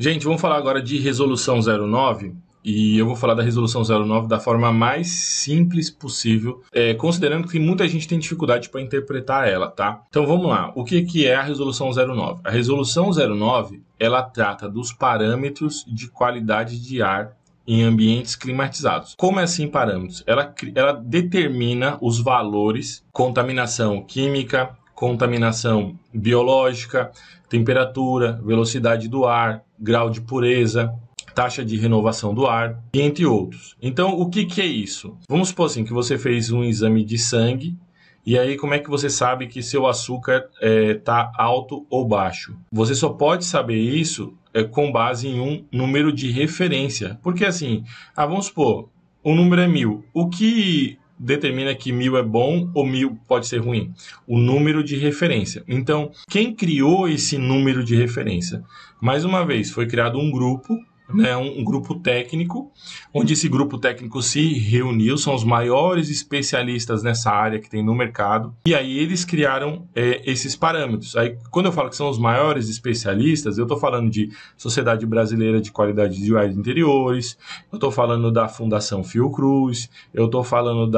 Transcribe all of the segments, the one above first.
Gente, vamos falar agora de resolução 09 e eu vou falar da resolução 09 da forma mais simples possível, considerando que muita gente tem dificuldade para interpretar ela, tá? Então vamos lá, o que é a resolução 09? A resolução 09, ela trata dos parâmetros de qualidade de ar em ambientes climatizados. Como é assim parâmetros? Ela determina os valores, contaminação química, contaminação biológica, temperatura, velocidade do ar, grau de pureza, taxa de renovação do ar, entre outros. Então, o que é isso? Vamos supor assim, que você fez um exame de sangue, e aí como é que você sabe que seu açúcar está alto ou baixo? Você só pode saber isso com base em um número de referência. Porque assim, vamos supor, o número é 1000. O que determina que 1000 é bom ou 1000 pode ser ruim? O número de referência. Então, quem criou esse número de referência? Mais uma vez, foi criado um grupo, né, um grupo técnico, onde esse grupo técnico se reuniu, são os maiores especialistas nessa área que tem no mercado, e aí eles criaram esses parâmetros. Aí, quando eu falo que são os maiores especialistas, eu estou falando de Sociedade Brasileira de Qualidade de Ar de Interiores, eu estou falando da Fundação Fiocruz, eu estou falando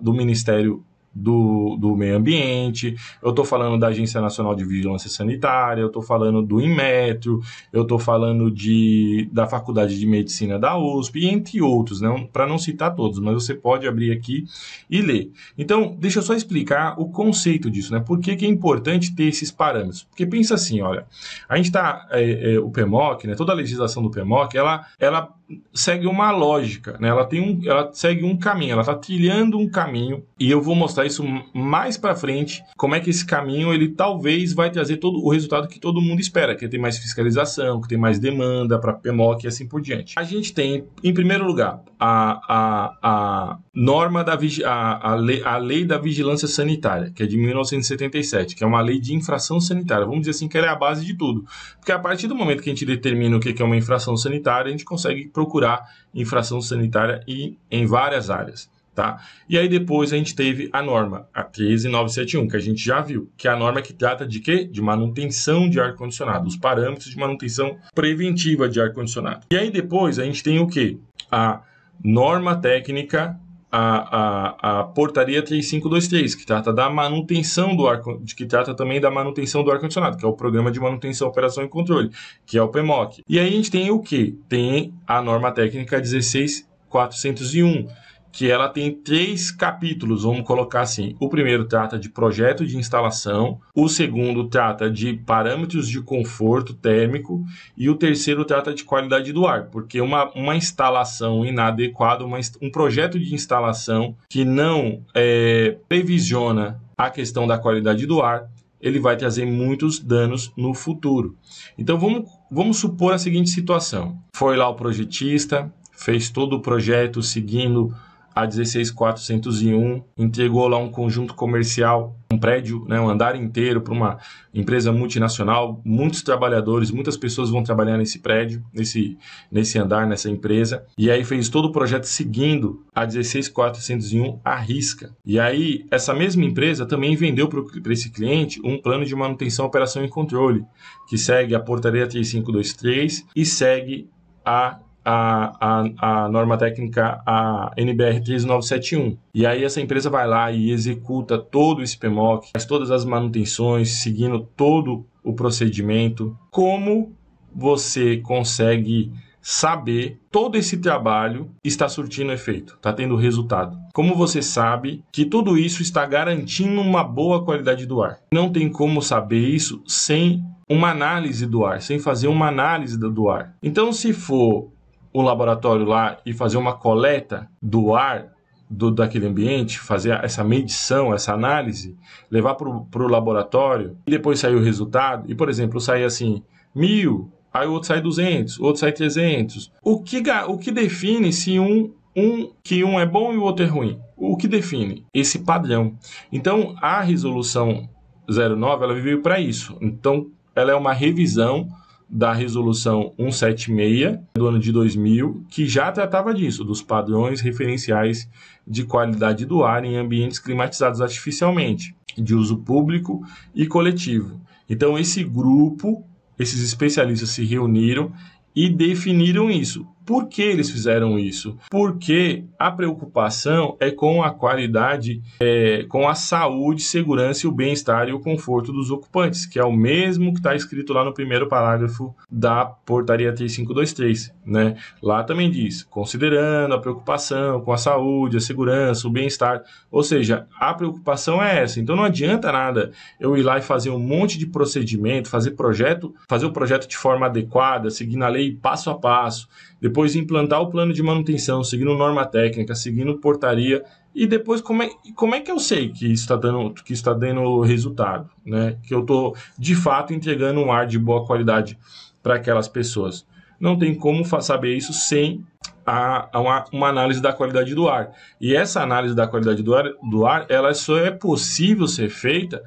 do Ministério do Meio Ambiente, eu estou falando da Agência Nacional de Vigilância Sanitária, eu estou falando do Inmetro, eu estou falando da Faculdade de Medicina da USP, entre outros, né? Para não citar todos, mas você pode abrir aqui e ler. Então, deixa eu só explicar o conceito disso, né? Por que é importante ter esses parâmetros? Porque pensa assim, olha, a gente está, o PMOC, né? Toda a legislação do PMOC, ela segue uma lógica, né? Ela segue um caminho, ela está trilhando um caminho, e eu vou mostrar isso mais para frente, como é que esse caminho ele talvez vai trazer todo o resultado que todo mundo espera, que tem mais fiscalização, que tem mais demanda para PMOC e assim por diante. A gente tem, em primeiro lugar, a norma a lei da vigilância sanitária, que é de 1977, que é uma lei de infração sanitária. Vamos dizer assim que ela é a base de tudo, porque a partir do momento que a gente determina o que é uma infração sanitária, a gente consegue procurar infração sanitária em várias áreas. Tá? E aí depois a gente teve a norma, a 13971, que a gente já viu, que é a norma que trata de quê? De manutenção de ar-condicionado, os parâmetros de manutenção preventiva de ar-condicionado. E aí depois a gente tem o quê? A norma técnica, a portaria 3523, que trata da manutenção do ar, que trata também da manutenção do ar-condicionado, que é o Programa de Manutenção, Operação e Controle, que é o PMOC. E aí a gente tem o quê? Tem a norma técnica 16401, que ela tem 3 capítulos, vamos colocar assim. O primeiro trata de projeto de instalação, o segundo trata de parâmetros de conforto térmico e o terceiro trata de qualidade do ar, porque uma instalação inadequada, um projeto de instalação que não previsiona a questão da qualidade do ar, ele vai trazer muitos danos no futuro. Então vamos supor a seguinte situação. Foi lá o projetista, fez todo o projeto seguindo a 16401, entregou lá um conjunto comercial, um prédio, né, um andar inteiro para uma empresa multinacional, muitos trabalhadores, muitas pessoas vão trabalhar nesse prédio, nesse andar, nessa empresa, e aí fez todo o projeto seguindo a 16401 à risca. E aí, essa mesma empresa também vendeu para esse cliente um plano de manutenção, operação e controle, que segue a portaria 3523 e segue a norma técnica, a NBR 13971. E aí essa empresa vai lá e executa todo esse PMOC, faz todas as manutenções, seguindo todo o procedimento. Como você consegue saber todo esse trabalho está surtindo efeito, está tendo resultado? Como você sabe que tudo isso está garantindo uma boa qualidade do ar? Não tem como saber isso sem uma análise do ar, sem fazer uma análise do ar. Então, se for o laboratório lá e fazer uma coleta do ar daquele ambiente, fazer essa medição, essa análise, levar para o laboratório e depois sair o resultado, e por exemplo, sair assim, 1000, aí o outro sai 200, o outro sai 300. O que define se que um é bom e o outro é ruim? O que define? Esse padrão. Então, a resolução 09, ela veio para isso. Então, ela é uma revisão da resolução 176 do ano de 2000, que já tratava disso, dos padrões referenciais de qualidade do ar em ambientes climatizados artificialmente, de uso público e coletivo. Então, esse grupo esses especialistas se reuniram e definiram isso. Por que eles fizeram isso? Porque a preocupação é com a qualidade, com a saúde, segurança e o bem-estar e o conforto dos ocupantes, que é o mesmo que está escrito lá no primeiro parágrafo da portaria 3523, né? Lá também diz, considerando a preocupação com a saúde, a segurança, o bem-estar, ou seja, a preocupação é essa. Então não adianta nada eu ir lá e fazer um monte de procedimento, fazer o projeto de forma adequada, seguindo a lei passo a passo, depois implantar o plano de manutenção, seguindo norma técnica, seguindo portaria, e depois como é que eu sei que isso está dando resultado, né? Que eu estou, de fato, entregando um ar de boa qualidade para aquelas pessoas. Não tem como saber isso sem uma análise da qualidade do ar. E essa análise da qualidade do ar ela só é possível ser feita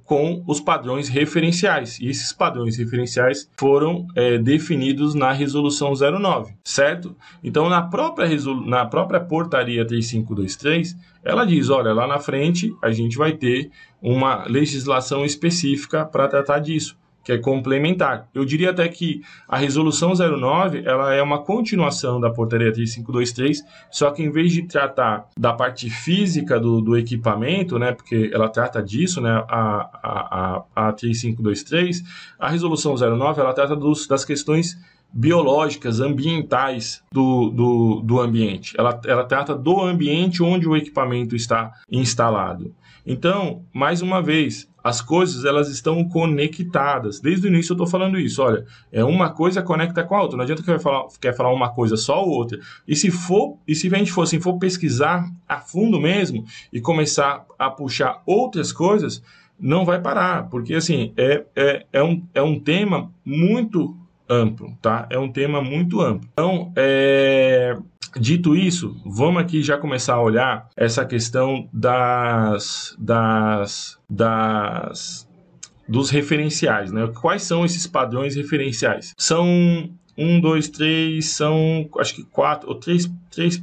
com os padrões referenciais. E esses padrões referenciais foram definidos na Resolução 09, certo? Então, na própria portaria 3523, ela diz, olha, lá na frente a gente vai ter uma legislação específica para tratar disso, que é complementar. Eu diria até que a Resolução 09 ela é uma continuação da portaria 3523, só que em vez de tratar da parte física do equipamento, né, porque ela trata disso, né, a 3523, a Resolução 09 ela trata das questões biológicas, ambientais do ambiente. Ela trata do ambiente onde o equipamento está instalado. Então, mais uma vez, as coisas elas estão conectadas. Desde o início eu estou falando isso. Olha, uma coisa conecta com a outra. Não adianta que quer falar uma coisa só ou outra. E se a gente for pesquisar a fundo mesmo e começar a puxar outras coisas, não vai parar. Porque assim, é um tema muito amplo, tá? É um tema muito amplo. Então, dito isso, vamos aqui já começar a olhar essa questão dos referenciais, né? Quais são esses padrões referenciais? São 1, 2, 3, são acho que 4 ou 3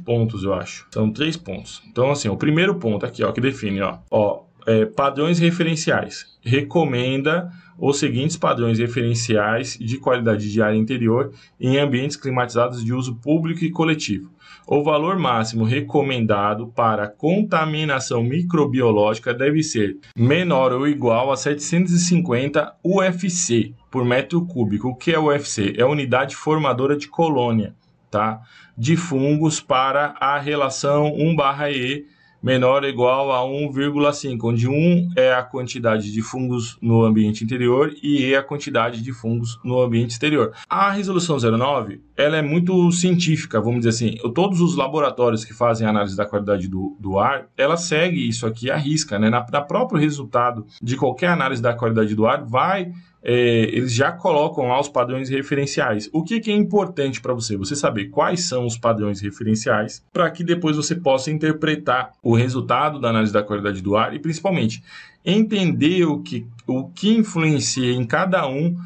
pontos, eu acho. São 3 pontos. Então, assim, o primeiro ponto aqui, ó, que define, padrões referenciais. Recomenda os seguintes padrões referenciais de qualidade de ar interior em ambientes climatizados de uso público e coletivo. O valor máximo recomendado para contaminação microbiológica deve ser menor ou igual a 750 UFC por metro cúbico. O que é UFC? É a unidade formadora de colônia, tá? De fungos para a relação 1/E menor ou igual a 1,5, onde 1 é a quantidade de fungos no ambiente interior e E a quantidade de fungos no ambiente exterior. A Resolução 09, ela é muito científica, vamos dizer assim. Todos os laboratórios que fazem análise da qualidade do ar, ela segue isso aqui à risca, né? Na próprio resultado de qualquer análise da qualidade do ar, eles já colocam lá os padrões referenciais. O que é importante para você? Você saber quais são os padrões referenciais para que depois você possa interpretar o resultado da análise da qualidade do ar e, principalmente, entender o que influencia em cada um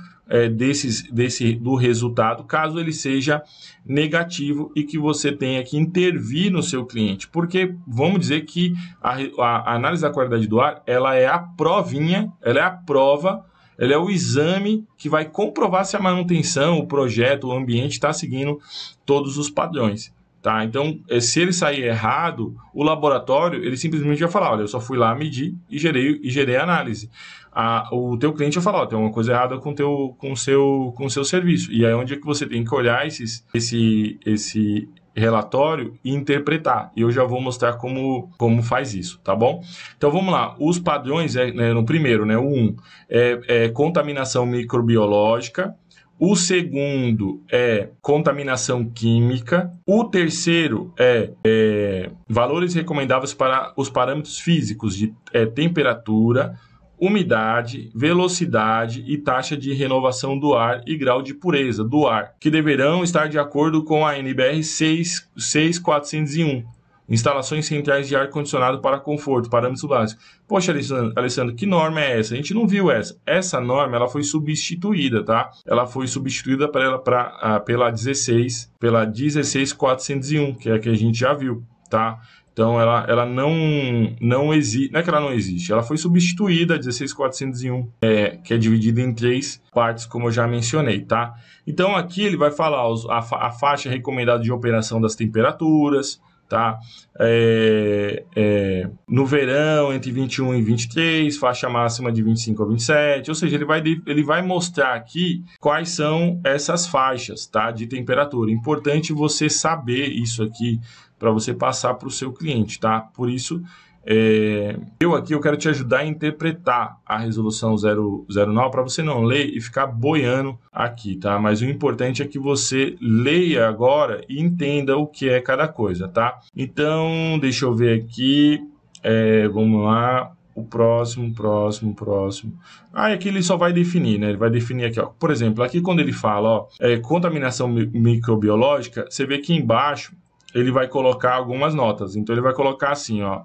do resultado, caso ele seja negativo e que você tenha que intervir no seu cliente. Porque vamos dizer que a análise da qualidade do ar, ela é a provinha, ela é a prova, ela é o exame que vai comprovar se a manutenção, o projeto, o ambiente está seguindo todos os padrões, tá? Então, se ele sair errado, o laboratório, ele simplesmente vai falar, olha, eu só fui lá medir e gerei a análise. O teu cliente vai falar, tem uma coisa errada com o seu serviço. E aí onde é que você tem que olhar esse relatório e interpretar. E eu já vou mostrar como faz isso, tá bom? Então vamos lá. Os padrões, no primeiro, né, o 1 é contaminação microbiológica. O segundo é contaminação química. O terceiro é valores recomendáveis para os parâmetros físicos de temperatura, umidade, velocidade e taxa de renovação do ar e grau de pureza do ar, que deverão estar de acordo com a NBR 6401. Instalações centrais de ar-condicionado para conforto, parâmetros básicos. Poxa, Alessandro, que norma é essa? A gente não viu essa. Essa norma ela foi substituída, tá? Ela foi substituída pela 16401, que é a que a gente já viu, tá? Então, ela não existe, não é que ela não existe, ela foi substituída, a 16401, que é dividida em 3 partes, como eu já mencionei, tá? Então, aqui ele vai falar a faixa recomendada de operação das temperaturas, tá? No verão, entre 21 e 23, faixa máxima de 25 a 27, ou seja, ele vai mostrar aqui quais são essas faixas, tá? De temperatura. Importante você saber isso aqui, para você passar para o seu cliente, tá? Por isso, eu quero te ajudar a interpretar a resolução 009 para você não ler e ficar boiando aqui, tá? Mas o importante é que você leia agora e entenda o que é cada coisa, tá? Então, deixa eu ver aqui, vamos lá. O próximo. Aqui ele só vai definir, né? Ele vai definir aqui, ó. Por exemplo, aqui quando ele fala, ó, contaminação microbiológica, você vê que embaixo ele vai colocar algumas notas. Então, ele vai colocar assim, ó.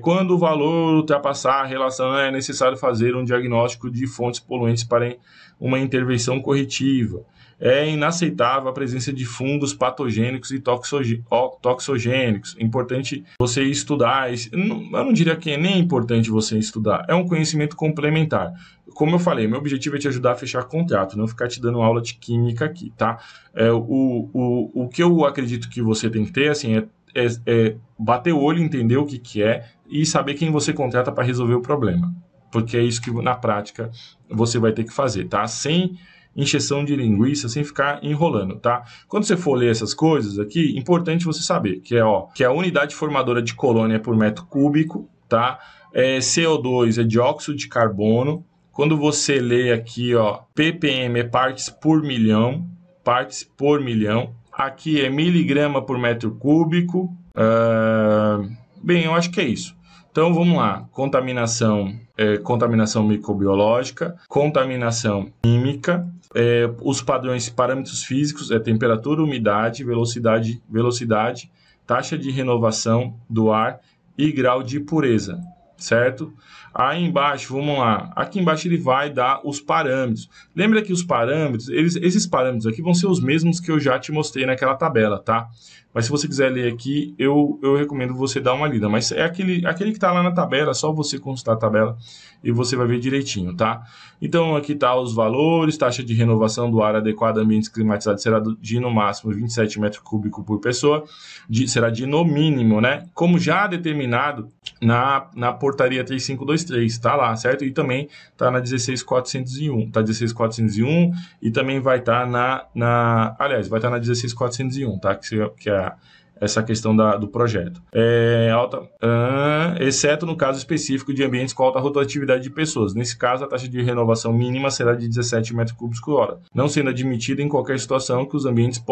Quando o valor ultrapassar a relação, é necessário fazer um diagnóstico de fontes poluentes para uma intervenção corretiva. É inaceitável a presença de fungos patogênicos e toxogênicos. É importante você estudar. Eu não diria que é nem importante você estudar. É um conhecimento complementar. Como eu falei, meu objetivo é te ajudar a fechar contrato, não ficar te dando aula de química aqui, tá? O que eu acredito que você tem que ter, assim, bater o olho, entender o que é e saber quem você contrata para resolver o problema. Porque é isso que, na prática, você vai ter que fazer, tá? Sem encheção de linguiça, sem ficar enrolando, tá? Quando você for ler essas coisas aqui, importante você saber que a unidade formadora de colônia é por metro cúbico, tá? CO2 é dióxido de carbono. Quando você lê aqui, ó, ppm é partes por milhão. Aqui é miligrama por metro cúbico. Bem, eu acho que é isso. Então, vamos lá. Contaminação microbiológica, contaminação química, os padrões, parâmetros físicos, temperatura, umidade, velocidade, taxa de renovação do ar e grau de pureza, certo? Aí embaixo, vamos lá, aqui embaixo ele vai dar os parâmetros. Lembra que os parâmetros, esses parâmetros aqui vão ser os mesmos que eu já te mostrei naquela tabela, tá? Mas se você quiser ler aqui, eu recomendo você dar uma lida. Mas é aquele que está lá na tabela, só você consultar a tabela e você vai ver direitinho, tá? Então aqui tá os valores, taxa de renovação do ar adequada a ambientes climatizados será de no máximo 27 metros cúbicos por pessoa, será de no mínimo, né? Como já determinado na portaria 3523, tá lá, certo? E também tá na 16401, tá 16401 e também vai estar aliás, vai estar na 16401, tá? Que é essa questão do projeto. Exceto no caso específico de ambientes com alta rotatividade de pessoas. Nesse caso, a taxa de renovação mínima será de 17 metros cúbicos por hora, não sendo admitida em qualquer situação que os ambientes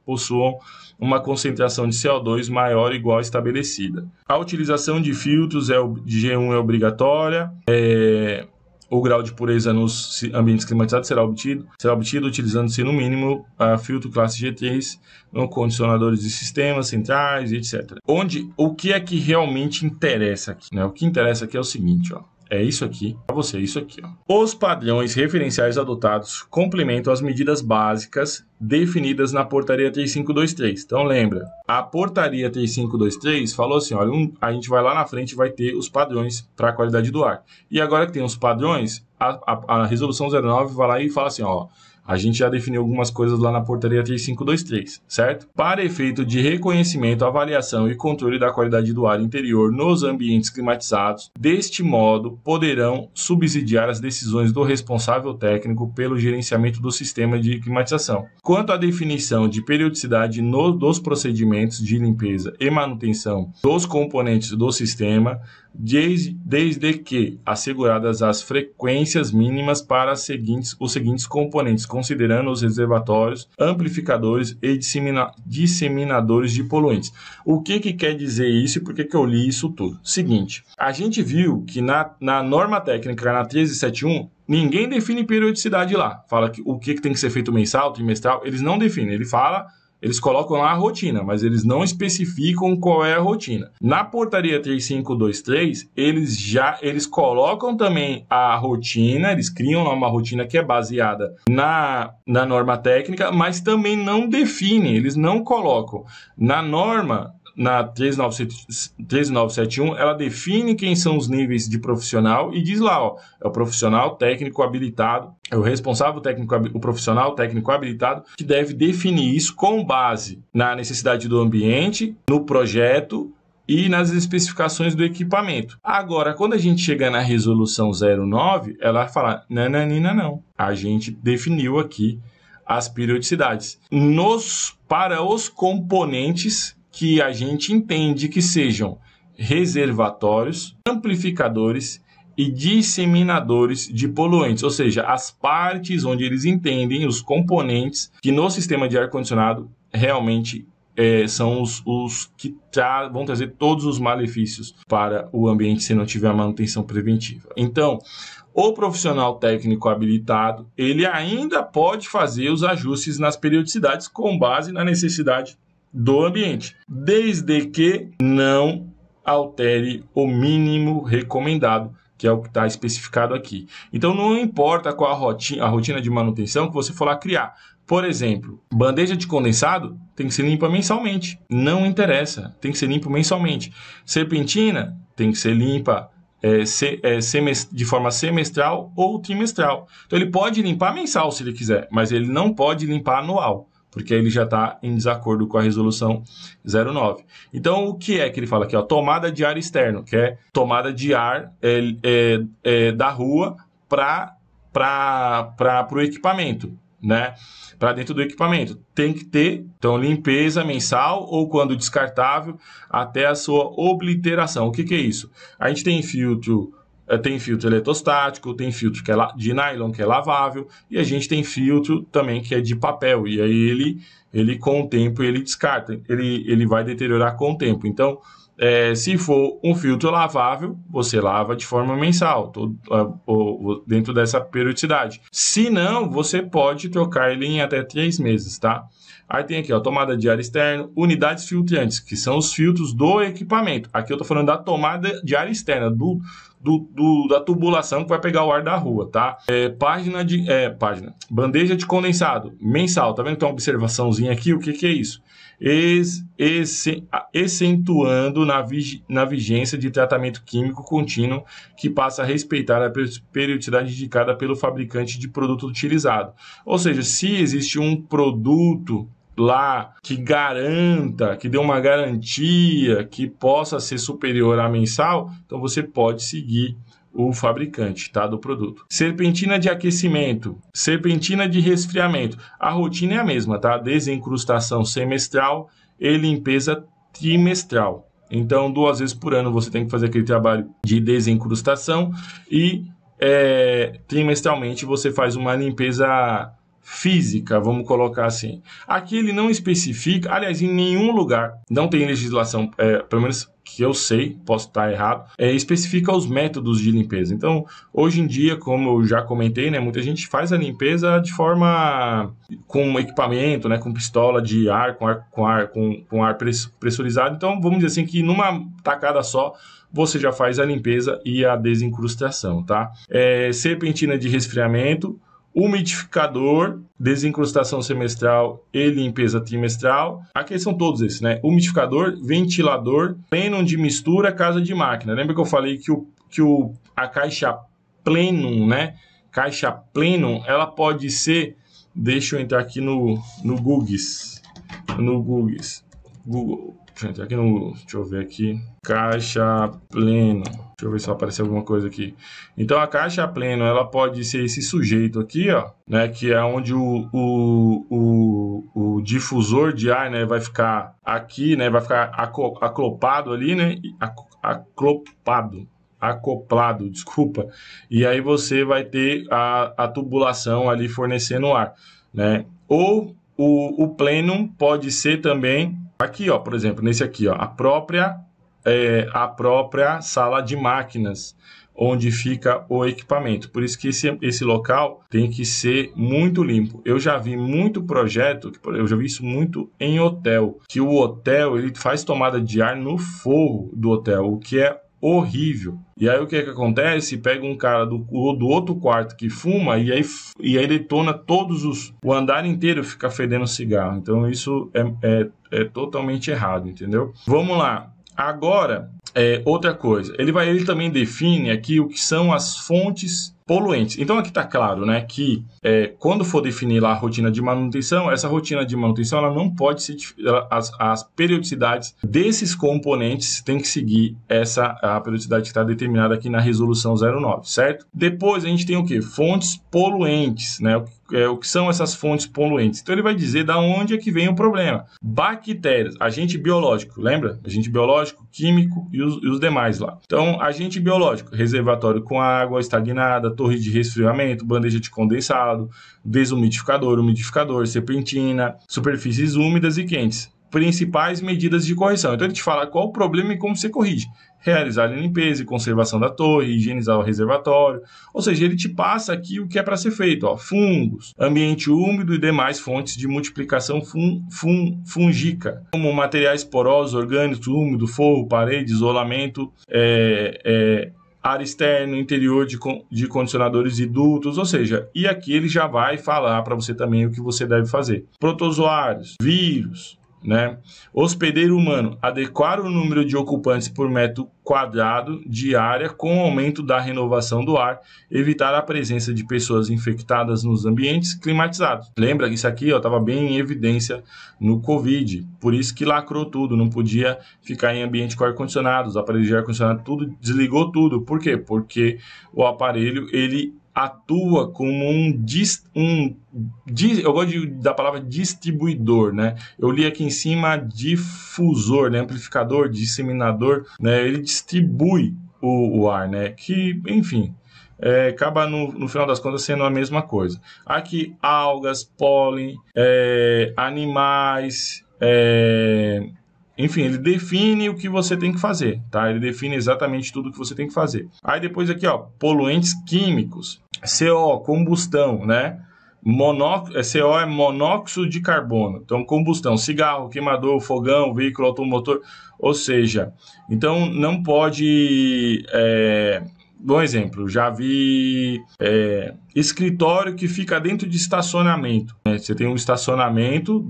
possuam uma concentração de CO2 maior ou igual estabelecida. A utilização de filtros de G1 é obrigatória. O grau de pureza nos ambientes climatizados será obtido utilizando-se no mínimo filtro classe G3, no condicionadores de sistemas centrais, etc. O que é que realmente interessa aqui, né? O que interessa aqui é o seguinte, ó. É isso aqui, para você, isso aqui, ó. Os padrões referenciais adotados complementam as medidas básicas definidas na portaria 3523. Então, lembra, a portaria 3523 falou assim, olha, a gente vai lá na frente e vai ter os padrões para a qualidade do ar. E agora que tem os padrões, a resolução 09 vai lá e fala assim, ó, a gente já definiu algumas coisas lá na portaria 3523, certo? Para efeito de reconhecimento, avaliação e controle da qualidade do ar interior nos ambientes climatizados, deste modo, poderão subsidiar as decisões do responsável técnico pelo gerenciamento do sistema de climatização. Quanto à definição de periodicidade dos procedimentos de limpeza e manutenção dos componentes do sistema, desde que asseguradas as frequências mínimas para os seguintes componentes, considerando os reservatórios, amplificadores e disseminadores de poluentes. O que quer dizer isso e por que eu li isso tudo? Seguinte, a gente viu que na norma técnica, na 1371, ninguém define periodicidade lá. Fala que o que tem que ser feito mensal, trimestral, eles não definem. Eles colocam lá a rotina, mas eles não especificam qual é a rotina. Na portaria 3523, eles colocam também a rotina, eles criam lá uma rotina que é baseada na norma técnica, mas também não definem, eles não colocam. Na norma, na 13971, ela define quem são os níveis de profissional e diz lá, ó, é o profissional técnico habilitado, é o responsável técnico, o profissional técnico habilitado que deve definir isso com base na necessidade do ambiente, no projeto e nas especificações do equipamento. Agora, quando a gente chega na resolução 09, ela vai falar, não, a gente definiu aqui as periodicidades. Para os componentes que a gente entende que sejam reservatórios, amplificadores e disseminadores de poluentes, ou seja, as partes onde eles entendem os componentes que no sistema de ar-condicionado realmente são os que vão trazer todos os malefícios para o ambiente se não tiver a manutenção preventiva. Então, o profissional técnico habilitado, ele ainda pode fazer os ajustes nas periodicidades com base na necessidade do ambiente, desde que não altere o mínimo recomendado, que é o que está especificado aqui. Então, não importa qual a rotina de manutenção que você for lá criar. Por exemplo, bandeja de condensado tem que ser limpa mensalmente. Não interessa, tem que ser limpo mensalmente. Serpentina tem que ser limpa de forma semestral ou trimestral. Então, ele pode limpar mensal se ele quiser, mas ele não pode limpar anual, porque aí ele já está em desacordo com a resolução 09. Então, o que é que ele fala aqui? Ó, tomada de ar externo, que é tomada de ar da rua para o equipamento, né? Para dentro do equipamento. Tem que ter, então, limpeza mensal ou, quando descartável, até a sua obliteração. O que é isso? A gente tem filtro eletrostático, tem filtro que é de nylon, que é lavável, e a gente tem filtro também que é de papel, e aí ele com o tempo ele descarta, ele vai deteriorar com o tempo. Então, se for um filtro lavável, você lava de forma mensal, dentro dessa periodicidade. Se não, você pode trocar ele em até 3 meses, tá? Aí tem aqui, ó, tomada de ar externo, unidades filtrantes, que são os filtros do equipamento. Aqui eu tô falando da tomada de ar externa, da tubulação que vai pegar o ar da rua, tá? Bandeja de condensado, mensal. Tá vendo que tem uma observaçãozinha aqui? O que é isso? Excentuando na vigência de tratamento químico contínuo que passa a respeitar a periodicidade indicada pelo fabricante de produto utilizado. Ou seja, se existe um produto lá que garanta, que dê uma garantia que possa ser superior a mensal, então você pode seguir o fabricante, tá, do produto. Serpentina de aquecimento, serpentina de resfriamento. A rotina é a mesma, tá? Desencrustação semestral e limpeza trimestral. Então, 2 vezes por ano você tem que fazer aquele trabalho de desencrustação e trimestralmente você faz uma limpeza física, vamos colocar assim. Aqui ele não especifica, aliás, em nenhum lugar, não tem legislação, pelo menos que eu sei, posso estar errado, especifica os métodos de limpeza. Então, hoje em dia, como eu já comentei, né, muita gente faz a limpeza de forma com equipamento, né, com pistola de ar, com ar pressurizado. Então, vamos dizer assim que numa tacada só, você já faz a limpeza e a desencrustação, tá? Serpentina de resfriamento, umidificador, desencrustação semestral e limpeza trimestral. Aqui são todos esses, né? Umidificador, ventilador, plenum de mistura, casa de máquina. Lembra que eu falei que a caixa plenum, né? Caixa plenum, ela pode ser... Deixa eu entrar aqui no Google. Deixa eu entrar aqui no... Deixa eu ver aqui. Caixa pleno. Deixa eu ver se aparece alguma coisa aqui. Então, a caixa pleno, ela pode ser esse sujeito aqui, ó, né? Que é onde o difusor de ar, né? Vai ficar aqui, né? Vai ficar acoplado ali, né? Acoplado, desculpa. E aí você vai ter a tubulação ali fornecendo ar, né? Ou o plenum pode ser também... Aqui, ó, por exemplo, nesse aqui, ó, a própria sala de máquinas, onde fica o equipamento. Por isso que esse local tem que ser muito limpo. Eu já vi muito projeto, eu já vi isso muito em hotel, que o hotel ele faz tomada de ar no forro do hotel, o que é horrível. E aí o que acontece? Pega um cara do outro quarto que fuma e aí detona o andar inteiro fica fedendo cigarro. Então isso é totalmente errado, entendeu? Vamos lá. Agora, outra coisa. Ele também define aqui o que são as fontes poluentes. Então aqui está claro, né, que quando for definir lá a rotina de manutenção, essa rotina de manutenção ela não pode ser as periodicidades desses componentes tem que seguir a periodicidade que está determinada aqui na resolução 09, certo? Depois a gente tem o que? Fontes poluentes, né? O que são essas fontes poluentes? Então ele vai dizer da onde é que vem o problema. Bactérias, agente biológico, lembra? Agente biológico, químico e os demais lá. Então, agente biológico, reservatório com água estagnada, torre de resfriamento, bandeja de condensado, desumidificador, umidificador, serpentina, superfícies úmidas e quentes. Principais medidas de correção. Então ele te fala qual o problema e como você corrige. Realizar a limpeza e conservação da torre, higienizar o reservatório. Ou seja, ele te passa aqui o que é para ser feito. Fungos, ambiente úmido e demais fontes de multiplicação fúngica, como materiais porosos, orgânicos, úmido, forro, parede, isolamento, área externa, interior de condicionadores e dutos, ou seja, e aqui ele já vai falar para você também o que você deve fazer. Protozoários, vírus, né? Hospedeiro humano, adequar o número de ocupantes por metro quadrado de área com o aumento da renovação do ar, evitar a presença de pessoas infectadas nos ambientes climatizados. Lembra que isso aqui estava bem em evidência no Covid, por isso que lacrou tudo, não podia ficar em ambiente com ar-condicionado, os aparelhos de ar-condicionado tudo, desligou tudo. Por quê? Porque o aparelho, ele atua como eu gosto da palavra distribuidor, né? Eu li aqui em cima difusor, né? Amplificador, disseminador, né? Ele distribui o ar, né? Que, enfim, acaba no final das contas sendo a mesma coisa. Aqui, algas, pólen, animais, enfim, ele define o que você tem que fazer, tá? Ele define exatamente tudo o que você tem que fazer. Aí depois aqui, poluentes químicos, CO, combustão, né? CO é monóxido de carbono. Então, combustão, cigarro, queimador, fogão, veículo automotor, ou seja, então não pode... Bom exemplo, já vi escritório que fica dentro de estacionamento, né? Você tem um estacionamento,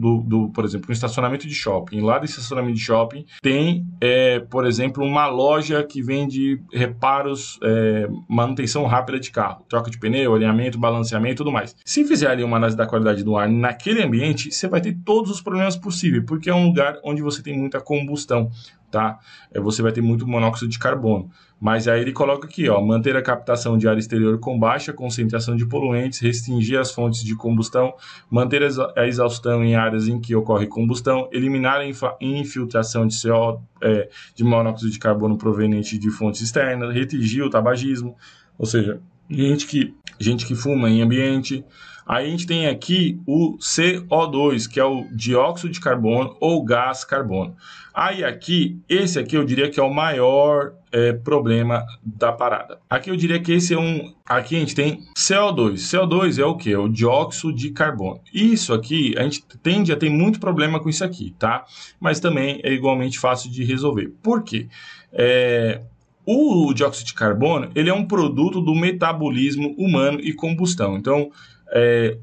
por exemplo, um estacionamento de shopping. Lá do estacionamento de shopping tem, por exemplo, uma loja que vende reparos, manutenção rápida de carro, troca de pneu, alinhamento, balanceamento e tudo mais. Se fizer ali uma análise da qualidade do ar naquele ambiente, você vai ter todos os problemas possíveis, porque é um lugar onde você tem muita combustão, tá? Você vai ter muito monóxido de carbono. Mas aí ele coloca aqui, manter a captação de ar exterior com baixa concentração de poluentes, restringir as fontes de combustão, manter a exaustão em áreas em que ocorre combustão, eliminar a infiltração de CO, de monóxido de carbono proveniente de fontes externas, restringir o tabagismo, ou seja, gente que fuma em ambiente. Aí a gente tem aqui o CO2, que é o dióxido de carbono ou gás carbono. Aí esse aqui eu diria que é o maior problema da parada. Aqui eu diria que aqui a gente tem CO2. CO2 é o que? É o dióxido de carbono. Isso aqui, a gente tende a ter muito problema com isso aqui, tá? Mas também é igualmente fácil de resolver. Por quê? O dióxido de carbono, ele é um produto do metabolismo humano e combustão. Então,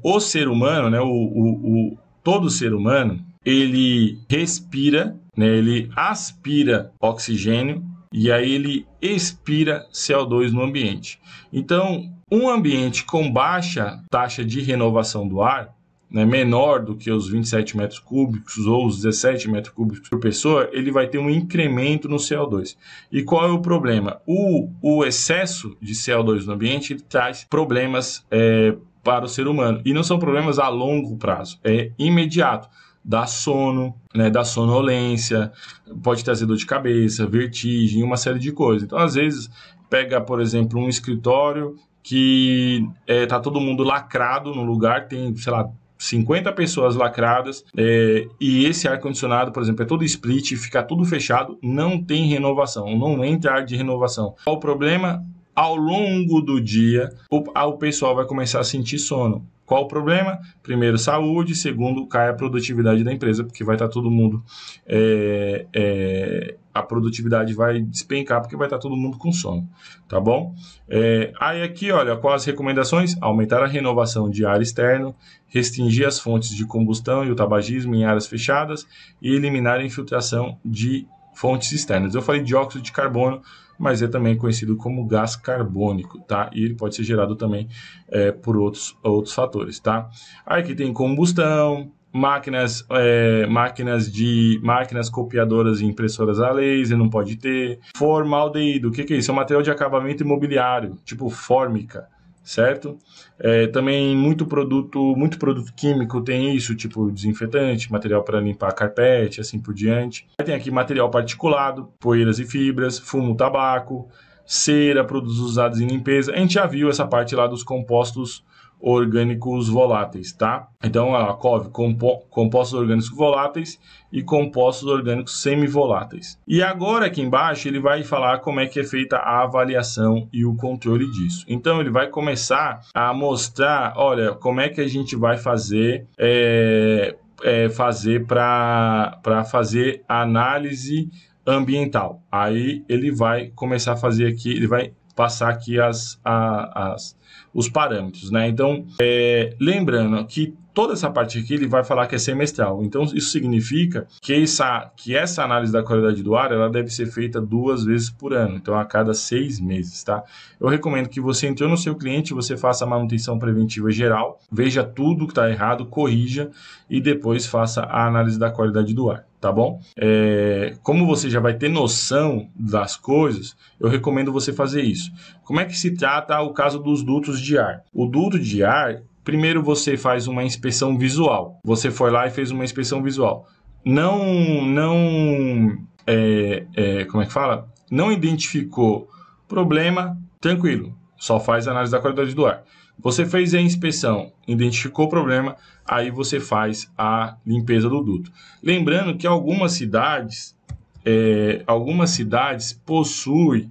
o ser humano, né, todo ser humano, ele respira, né, ele aspira oxigênio e aí ele expira CO2 no ambiente. Então, um ambiente com baixa taxa de renovação do ar, né, menor do que os 27 metros cúbicos ou os 17 metros cúbicos por pessoa, ele vai ter um incremento no CO2. E qual é o problema? O excesso de CO2 no ambiente ele traz problemas para o ser humano. E não são problemas a longo prazo, é imediato. Dá sono, né, dá sonolência, pode trazer dor de cabeça, vertigem, uma série de coisas. Então, às vezes, pega, por exemplo, um escritório que tá todo mundo lacrado no lugar, tem, sei lá, 50 pessoas lacradas, e esse ar-condicionado, por exemplo, é todo split, fica tudo fechado, não tem renovação, não entra ar de renovação. Qual o problema? Ao longo do dia, o pessoal vai começar a sentir sono. Qual o problema? Primeiro, saúde. Segundo, cai a produtividade da empresa, porque vai estar todo mundo... a produtividade vai despencar, porque vai estar todo mundo com sono, tá bom? Aí aqui, olha, quais as recomendações? Aumentar a renovação de ar externo, restringir as fontes de combustão e o tabagismo em áreas fechadas e eliminar a infiltração de fontes externas. Eu falei dióxido de carbono, mas é também conhecido como gás carbônico, tá? E ele pode ser gerado também por outros fatores, tá? Aí aqui tem combustão, máquinas copiadoras e impressoras a laser, não pode ter. Formaldeído, o que é isso? É um material de acabamento imobiliário, tipo fórmica, certo? Também muito produto químico tem isso, tipo desinfetante, material para limpar carpete, assim por diante. Aí tem aqui material particulado, poeiras e fibras, fumo, tabaco, cera, produtos usados em limpeza. A gente já viu essa parte lá dos compostos orgânicos voláteis, tá? Então, a COV, compostos orgânicos voláteis e compostos orgânicos semivoláteis. E agora aqui embaixo ele vai falar como é que é feita a avaliação e o controle disso. Então, ele vai começar a mostrar, olha, como é que a gente vai fazer para fazer análise ambiental. Aí ele vai começar a fazer aqui, ele vai passar aqui os parâmetros, né? Então, lembrando que toda essa parte aqui ele vai falar que é semestral. Então, isso significa que essa análise da qualidade do ar ela deve ser feita 2 vezes por ano, então a cada 6 meses, tá? Eu recomendo que você entrou no seu cliente, você faça a manutenção preventiva geral, veja tudo que está errado, corrija e depois faça a análise da qualidade do ar, tá bom? Como você já vai ter noção das coisas, eu recomendo você fazer isso. Como é que se trata o caso dos dutos de ar? O duto de ar, primeiro você faz uma inspeção visual. Você foi lá e fez uma inspeção visual. Como é que fala? Não identificou problema, tranquilo. Só faz a análise da qualidade do ar. Você fez a inspeção, identificou o problema, aí você faz a limpeza do duto. Lembrando que algumas cidades possuem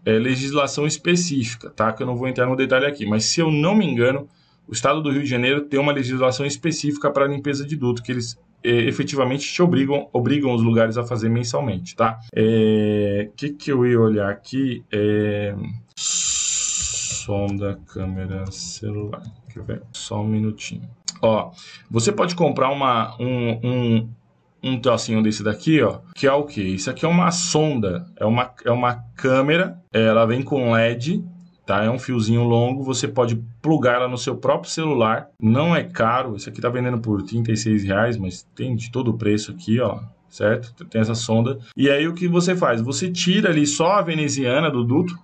legislação específica, tá? Que eu não vou entrar no detalhe aqui, mas se eu não me engano, o estado do Rio de Janeiro tem uma legislação específica para a limpeza de duto, que eles efetivamente te obrigam os lugares a fazer mensalmente, tá? Que eu ia olhar aqui? Sonda, câmera, celular. Quer ver? Só um minutinho. Ó, você pode comprar um trocinho desse daqui, ó, que é o quê? Isso aqui é uma sonda, é uma câmera, ela vem com LED, tá? É um fiozinho longo, você pode plugar ela no seu próprio celular, não é caro, isso aqui tá vendendo por R$36, mas tem de todo o preço aqui, ó, certo? Tem essa sonda, e aí o que você faz? Você tira ali só a veneziana do duto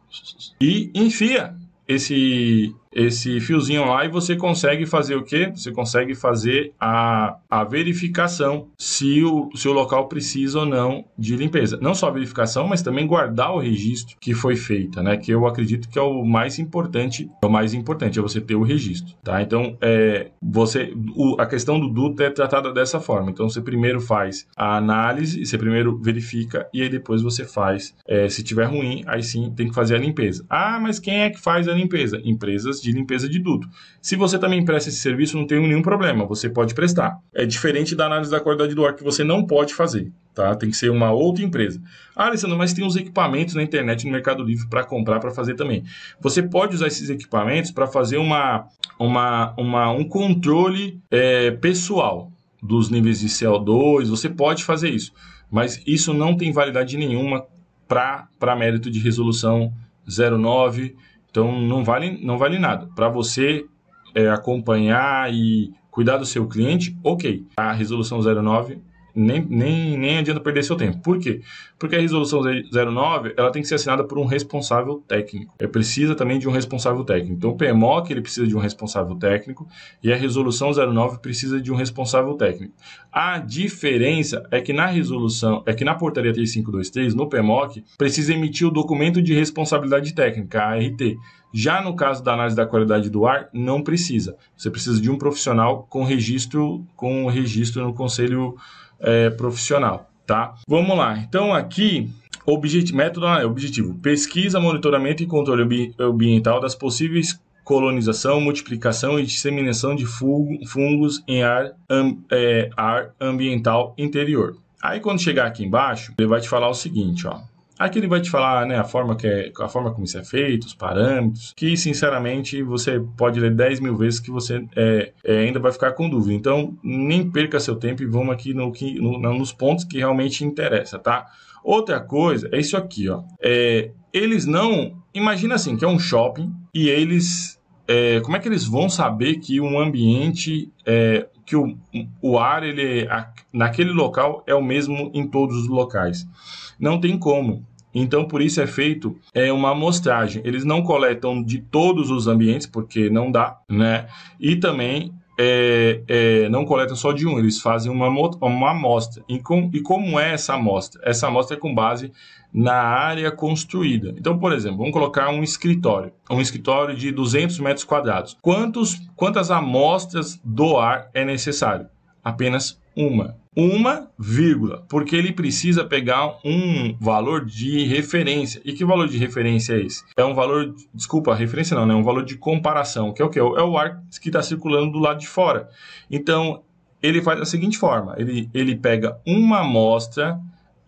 e enfia esse fiozinho lá e você consegue fazer o quê? Você consegue fazer a verificação se o local precisa ou não de limpeza. Não só a verificação, mas também guardar o registro que foi feita, né? Que eu acredito que é o mais importante. É você ter o registro, tá? Então, a questão do duto é tratada dessa forma. Então, você primeiro faz a análise, você primeiro verifica e aí depois você faz. Se tiver ruim, aí sim tem que fazer a limpeza. Ah, mas quem é que faz a limpeza? Empresas de limpeza de duto. Se você também presta esse serviço, não tem nenhum problema, você pode prestar. É diferente da análise da qualidade do ar que você não pode fazer, tá? Tem que ser uma outra empresa. Ah, Alessandro, mas tem uns equipamentos na internet, no Mercado Livre, para comprar, para fazer também. Você pode usar esses equipamentos para fazer um controle pessoal dos níveis de CO2, você pode fazer isso, mas isso não tem validade nenhuma para mérito de resolução 09. Então, não vale nada. Para você acompanhar e cuidar do seu cliente, ok. A resolução 09, nem adianta perder seu tempo. Por quê? Porque a resolução 09, ela tem que ser assinada por um responsável técnico. Precisa também de um responsável técnico. Então, o PMOC, ele precisa de um responsável técnico e a resolução 09 precisa de um responsável técnico. A diferença é que na portaria 3523, no PMOC, precisa emitir o documento de responsabilidade técnica, a ART. Já no caso da análise da qualidade do ar, não precisa. Você precisa de um profissional com registro no Conselho Profissional, tá? Vamos lá. Então, aqui, método objetivo. Pesquisa, monitoramento e controle ambiental das possíveis colonização, multiplicação e disseminação de fungos em ar ambiental interior. Aí quando chegar aqui embaixo, ele vai te falar o seguinte, ó. Aqui ele vai te falar, né, a forma como isso é feito, os parâmetros, que sinceramente você pode ler 10 mil vezes que você ainda vai ficar com dúvida. Então, nem perca seu tempo e vamos aqui nos pontos que realmente interessa, tá? Outra coisa é isso aqui, ó. Eles não... Imagina assim, que é um shopping e eles... como é que eles vão saber que um ambiente... que o ar, naquele local, é o mesmo em todos os locais? Não tem como. Então, por isso é feito uma amostragem. Eles não coletam de todos os ambientes, porque não dá, né? E também não coletam só de um, eles fazem uma amostra. E como é essa amostra? Essa amostra é com base na área construída. Então, por exemplo, vamos colocar um escritório de 200 metros quadrados. Quantas amostras do ar é necessário? Apenas uma vírgula, porque ele precisa pegar um valor de referência. E que valor de referência é esse? É um valor, desculpa, referência não, né? É um valor de comparação, que é o quê? É o ar que está circulando do lado de fora. Então, ele faz da seguinte forma, ele pega uma amostra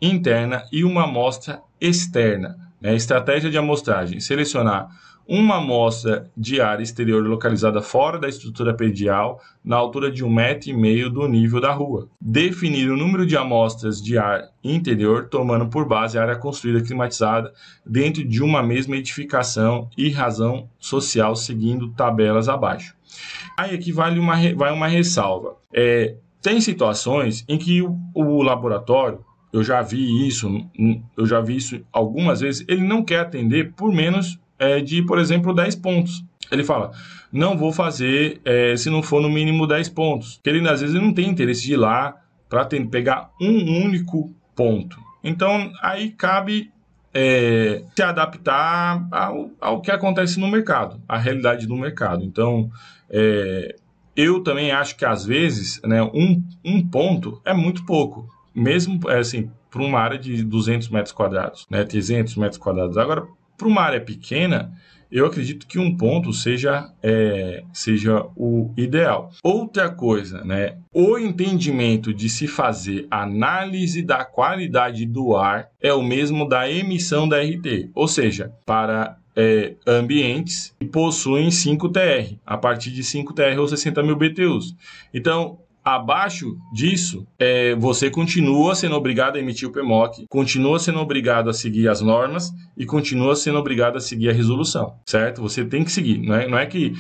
interna e uma amostra externa. Né? Estratégia de amostragem, selecionar uma amostra de ar exterior localizada fora da estrutura predial, na altura de 1,5 m do nível da rua. Definir o número de amostras de ar interior, tomando por base a área construída climatizada dentro de uma mesma edificação e razão social, seguindo tabelas abaixo. Aí aqui vai uma ressalva. Tem situações em que o laboratório, eu já vi isso algumas vezes, ele não quer atender por menos de, por exemplo, 10 pontos. Ele fala, não vou fazer se não for no mínimo 10 pontos. Porque ele, às vezes, ele não tem interesse de ir lá para pegar um único ponto. Então, aí cabe se adaptar ao que acontece no mercado, à realidade do mercado. Então, eu também acho que, às vezes, né, um ponto é muito pouco. Mesmo, assim, para uma área de 200 metros quadrados, né, 300 metros quadrados. Agora, para uma área pequena, eu acredito que um ponto seja o ideal. Outra coisa, né? O entendimento de se fazer análise da qualidade do ar é o mesmo da emissão da RT, ou seja, para ambientes que possuem 5 TR, a partir de 5 TR ou 60 mil BTUs. Então, abaixo disso, você continua sendo obrigado a emitir o PMOC, continua sendo obrigado a seguir as normas e continua sendo obrigado a seguir a resolução, certo? Você tem que seguir, não é que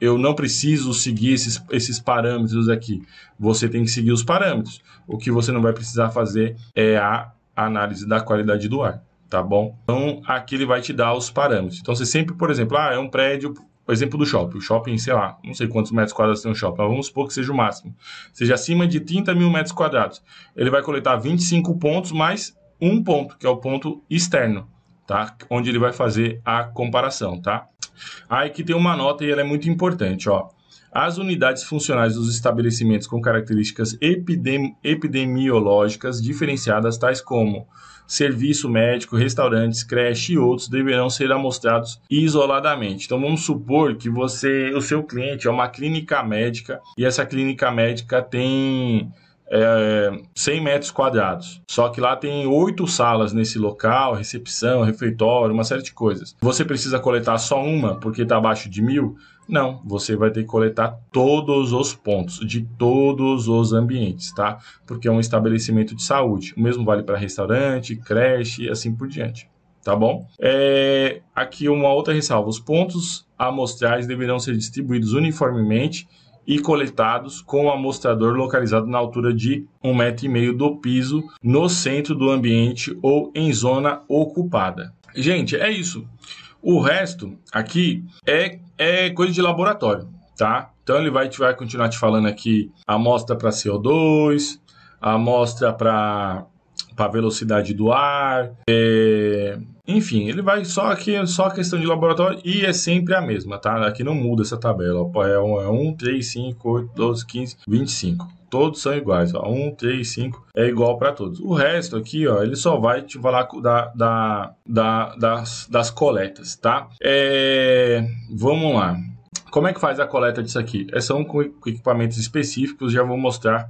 eu não preciso seguir esses parâmetros aqui. Você tem que seguir os parâmetros. O que você não vai precisar fazer é a análise da qualidade do ar, tá bom? Então, aqui ele vai te dar os parâmetros. Então, você sempre, por exemplo, é um prédio... O exemplo do shopping. O shopping, sei lá, não sei quantos metros quadrados tem um shopping, mas vamos supor que seja o máximo. Seja acima de 30 mil metros quadrados. Ele vai coletar 25 pontos mais um ponto, que é o ponto externo, tá? Onde ele vai fazer a comparação, tá? Aí aqui tem uma nota e ela é muito importante, ó. As unidades funcionais dos estabelecimentos com características epidemiológicas diferenciadas, tais como serviço médico, restaurantes, creche e outros, deverão ser amostrados isoladamente. Então, vamos supor que o seu cliente é uma clínica médica e essa clínica médica tem 100 metros quadrados. Só que lá tem 8 salas nesse local, recepção, refeitório, uma série de coisas. Você precisa coletar só uma porque está abaixo de 1.000? Não, você vai ter que coletar todos os pontos de todos os ambientes, tá? Porque é um estabelecimento de saúde. O mesmo vale para restaurante, creche e assim por diante, tá bom? Aqui uma outra ressalva. Os pontos amostrais deverão ser distribuídos uniformemente e coletados com o amostrador localizado na altura de 1,5 m do piso, no centro do ambiente ou em zona ocupada. Gente, é isso. O resto aqui é coisa de laboratório, tá? Então ele vai continuar te falando aqui a amostra para CO2, a amostra para velocidade do ar, Enfim, ele vai só aqui, só a questão de laboratório e é sempre a mesma, tá? Aqui não muda essa tabela, ó. É 1, 3, 5, 8, 12, 15, 25. Todos são iguais, ó. 1, 3, 5 é igual para todos. O resto aqui, ó, ele só vai te falar das coletas, tá? Vamos lá. Como é que faz a coleta disso aqui? São com equipamentos específicos, já vou mostrar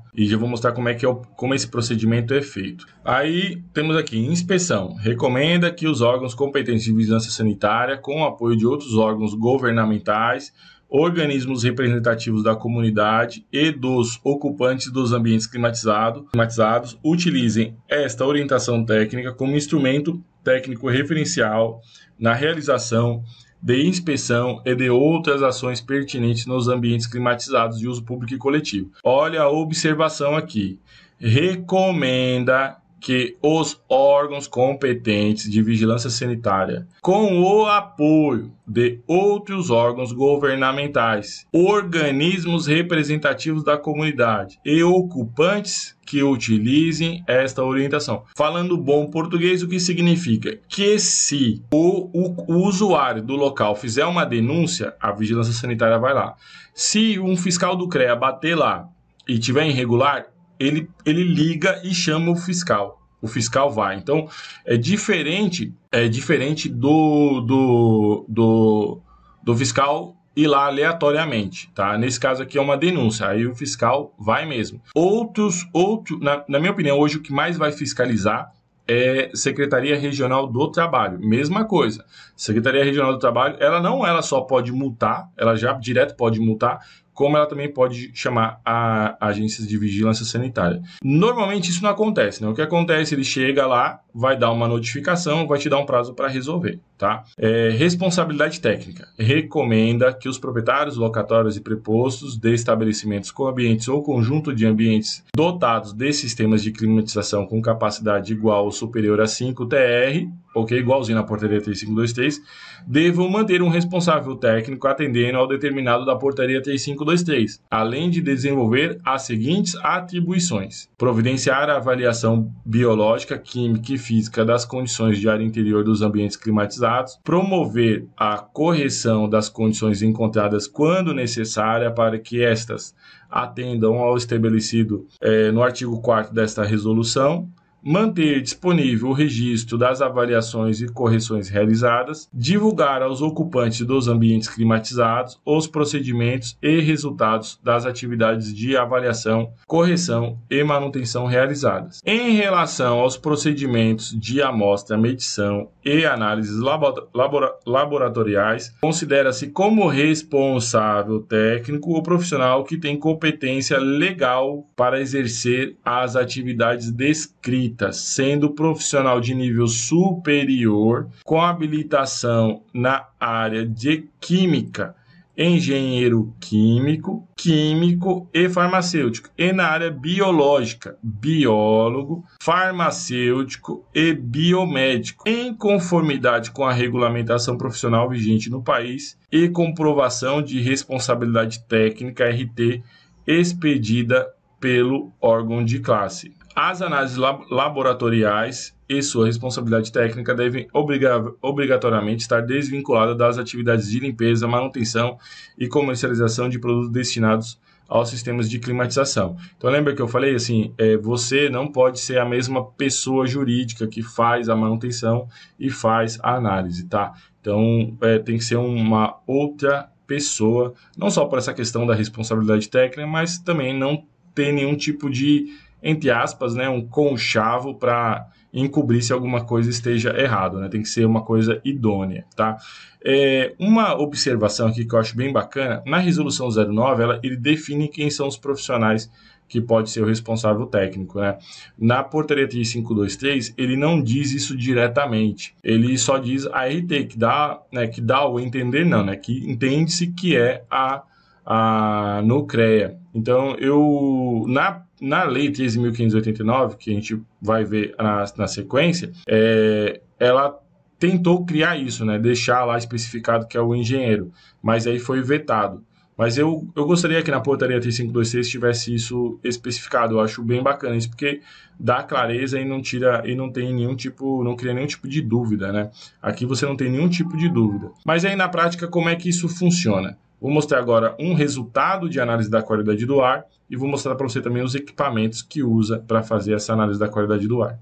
como é que como esse procedimento é feito. Aí temos aqui inspeção. Recomenda que os órgãos competentes de vigilância sanitária, com o apoio de outros órgãos governamentais, organismos representativos da comunidade e dos ocupantes dos ambientes climatizados, utilizem esta orientação técnica como instrumento técnico referencial na realização de inspeção e de outras ações pertinentes nos ambientes climatizados de uso público e coletivo. Olha a observação aqui. Recomenda que os órgãos competentes de vigilância sanitária, com o apoio de outros órgãos governamentais, organismos representativos da comunidade e ocupantes que utilizem esta orientação. Falando bom português, o que significa? Que se o usuário do local fizer uma denúncia, a vigilância sanitária vai lá. Se um fiscal do CREA bater lá e tiver irregular, ele liga e chama o fiscal. O fiscal vai. Então, é diferente do fiscal ir lá aleatoriamente, tá? Nesse caso aqui é uma denúncia, aí o fiscal vai mesmo. Na minha opinião, hoje o que mais vai fiscalizar é Secretaria Regional do Trabalho. Mesma coisa. Secretaria Regional do Trabalho, ela só pode multar, ela já direto pode multar, como ela também pode chamar a agências de vigilância sanitária. Normalmente isso não acontece, né? O que acontece, ele chega lá, vai dar uma notificação, vai te dar um prazo para resolver, tá? Responsabilidade técnica. Recomenda que os proprietários, locatórios e prepostos de estabelecimentos com ambientes ou conjunto de ambientes dotados de sistemas de climatização com capacidade igual ou superior a 5 TR, ok? Igualzinho na portaria 3523, devam manter um responsável técnico atendendo ao determinado da portaria 3523, além de desenvolver as seguintes atribuições: providenciar a avaliação biológica, química e física das condições de ar interior dos ambientes climatizados, promover a correção das condições encontradas quando necessária para que estas atendam ao estabelecido no artigo 4º desta resolução, manter disponível o registro das avaliações e correções realizadas, divulgar aos ocupantes dos ambientes climatizados os procedimentos e resultados das atividades de avaliação, correção e manutenção realizadas. Em relação aos procedimentos de amostra, medição e análises laboratoriais, considera-se como responsável técnico o profissional que tem competência legal para exercer as atividades descritas, sendo profissional de nível superior, com habilitação na área de química, engenheiro químico, químico e farmacêutico, e na área biológica, biólogo, farmacêutico e biomédico, em conformidade com a regulamentação profissional vigente no país e comprovação de responsabilidade técnica RT expedida pelo órgão de classe. As análises laboratoriais e sua responsabilidade técnica devem obrigatoriamente estar desvinculadas das atividades de limpeza, manutenção e comercialização de produtos destinados aos sistemas de climatização. Então lembra que eu falei assim, você não pode ser a mesma pessoa jurídica que faz a manutenção e faz a análise, tá? Então tem que ser uma outra pessoa, não só por essa questão da responsabilidade técnica, mas também não ter nenhum tipo de, entre aspas, né, um conchavo para encobrir se alguma coisa esteja errado, né? Tem que ser uma coisa idônea, tá? Uma observação aqui que eu acho bem bacana, na resolução 09, ele define quem são os profissionais que pode ser o responsável técnico, né? Na portaria 3523, ele não diz isso diretamente, ele só diz a RT, que dá o entender, não, né? Que entende-se que é no CREA. Então, na Lei 13.589, que a gente vai ver na sequência, ela tentou criar isso, né? Deixar lá especificado que é o engenheiro, mas aí foi vetado. Mas eu gostaria que na portaria T526 tivesse isso especificado. Eu acho bem bacana isso, porque dá clareza e não tira e não tem nenhum tipo, não cria nenhum tipo de dúvida, né? Aqui você não tem nenhum tipo de dúvida. Mas aí na prática, como é que isso funciona? Vou mostrar agora um resultado de análise da qualidade do ar e vou mostrar para você também os equipamentos que usa para fazer essa análise da qualidade do ar.